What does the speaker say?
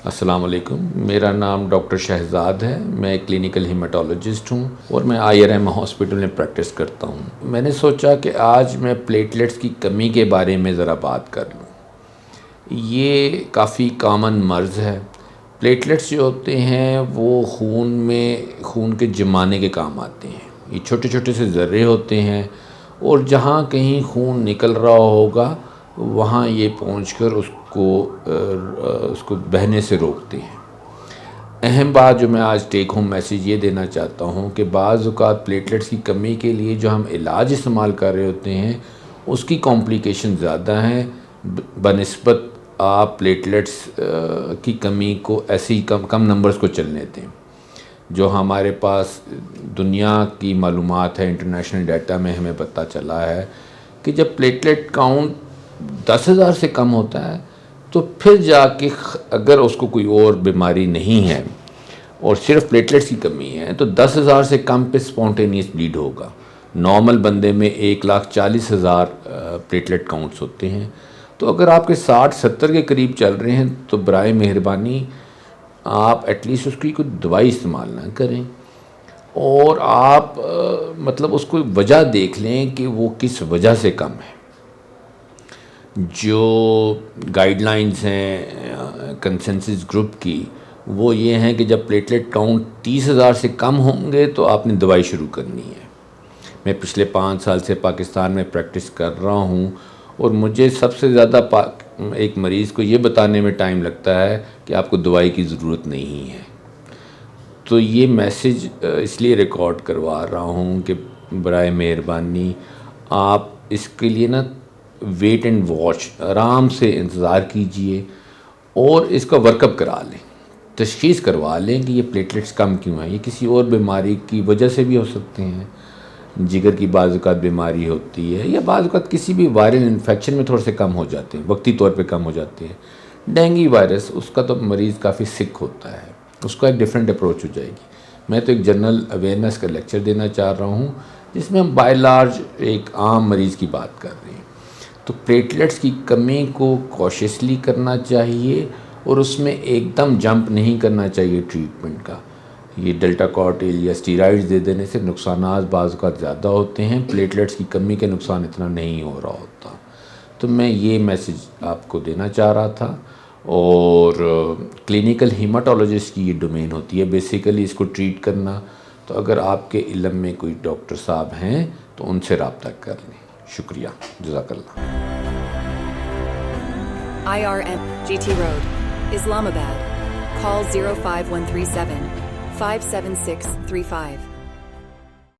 السلام علیکم، میرا نام ڈاکٹر شہزاد ہے، میں کلینکل ہیماٹولوجسٹ ہوں اور میں IRM ہاسپٹل میں پریکٹس کرتا ہوں۔ میں نے سوچا کہ آج میں پلیٹلیٹس کی کمی کے بارے میں ذرا بات کر لوں۔ یہ کافی کامن مرض ہے۔ پلیٹلیٹس جو ہوتے ہیں وہ خون کے جمانے کے کام آتے ہیں۔ یہ چھوٹے چھوٹے سے ذرے ہوتے ہیں اور جہاں کہیں خون نکل رہا ہوگا وہاں یہ پہنچ کر اس کو بہنے سے روکتے ہیں۔ اہم بات جو میں آج ٹیک ہوم میسیج یہ دینا چاہتا ہوں کہ بعض اوقات پلیٹلیٹس کی کمی کے لیے جو ہم علاج استعمال کر رہے ہوتے ہیں اس کی کمپلیکیشن زیادہ ہیں بنسبت آپ پلیٹلیٹس کی کمی کو ایسے ہی کم نمبرز کو چلنے دیں۔ جو ہمارے پاس دنیا کی معلومات ہے، انٹرنیشنل ڈیٹا میں ہمیں پتہ چلا ہے کہ جب پلیٹلیٹ کاؤنٹ 10,000 سے کم ہوتا ہے تو پھر جا کے اگر اس کو کوئی اور بیماری نہیں ہے اور صرف پلیٹلیٹس کی کمی ہے تو 10,000 سے کم پہ اسپونٹینیس بلیڈ ہوگا۔ نارمل بندے میں 1,40,000 پلیٹلیٹ کاؤنٹس ہوتے ہیں، تو اگر آپ کے 60-70 کے قریب چل رہے ہیں تو برائے مہربانی آپ ایٹ لیسٹ اس کی کوئی دوائی استعمال نہ کریں اور آپ اس کو وجہ دیکھ لیں کہ وہ کس وجہ سے کم ہے۔ جو گائیڈ لائنز ہیں کنسنسس گروپ کی وہ یہ ہیں کہ جب پلیٹلیٹ کاؤنٹ 30,000 سے کم ہوں گے تو آپ نے دوائی شروع کرنی ہے۔ میں پچھلے 5 سال سے پاکستان میں پریکٹس کر رہا ہوں اور مجھے سب سے زیادہ ایک مریض کو یہ بتانے میں ٹائم لگتا ہے کہ آپ کو دوائی کی ضرورت نہیں ہے۔ تو یہ میسیج اس لیے ریکارڈ کروا رہا ہوں کہ برائے مہربانی آپ اس کے لیے ویٹ اینڈ واچ، آرام سے انتظار کیجئے اور اس کا ورک اپ کرا لیں، تشخیص کروا لیں کہ یہ پلیٹلیٹس کم کیوں ہیں۔ یہ کسی اور بیماری کی وجہ سے بھی ہو سکتے ہیں، جگر کی بعض اوقات بیماری ہوتی ہے یا بعض اوقات کسی بھی وائرل انفیکشن میں تھوڑے سے کم ہو جاتے ہیں، وقتی طور پہ کم ہو جاتے ہیں۔ ڈینگی وائرس اس کا تو مریض کافی سک ہوتا ہے، اس کا ایک ڈیفرنٹ اپروچ ہو جائے گی۔ میں تو ایک جنرل اویئرنیس کا لیکچر دینا چاہ رہا ہوں جس میں ہم بائی لارج ایک عام مریض کی بات کر رہے ہیں۔ تو پلیٹلیٹس کی کمی کو کوششلی کرنا چاہیے اور اس میں ایک دم جمپ نہیں کرنا چاہیے ٹریٹمنٹ کا۔ یہ ڈیلٹا کارٹیل یا اسٹیرائڈز دے دینے سے نقصانات بعض اوقات زیادہ ہوتے ہیں، پلیٹلیٹس کی کمی کے نقصان اتنا نہیں ہو رہا ہوتا۔ تو میں یہ میسیج آپ کو دینا چاہ رہا تھا۔ اور کلینکل ہیماٹولوجسٹ کی یہ ڈومین ہوتی ہے بیسیکلی اس کو ٹریٹ کرنا، تو اگر آپ کے علم میں کوئی ڈاکٹر صاحب ہیں تو ان سے رابطہ کر لیں۔ شکریہ، جزاک اللہ۔ IRM GT Road, Islamabad. Call 05137 57635.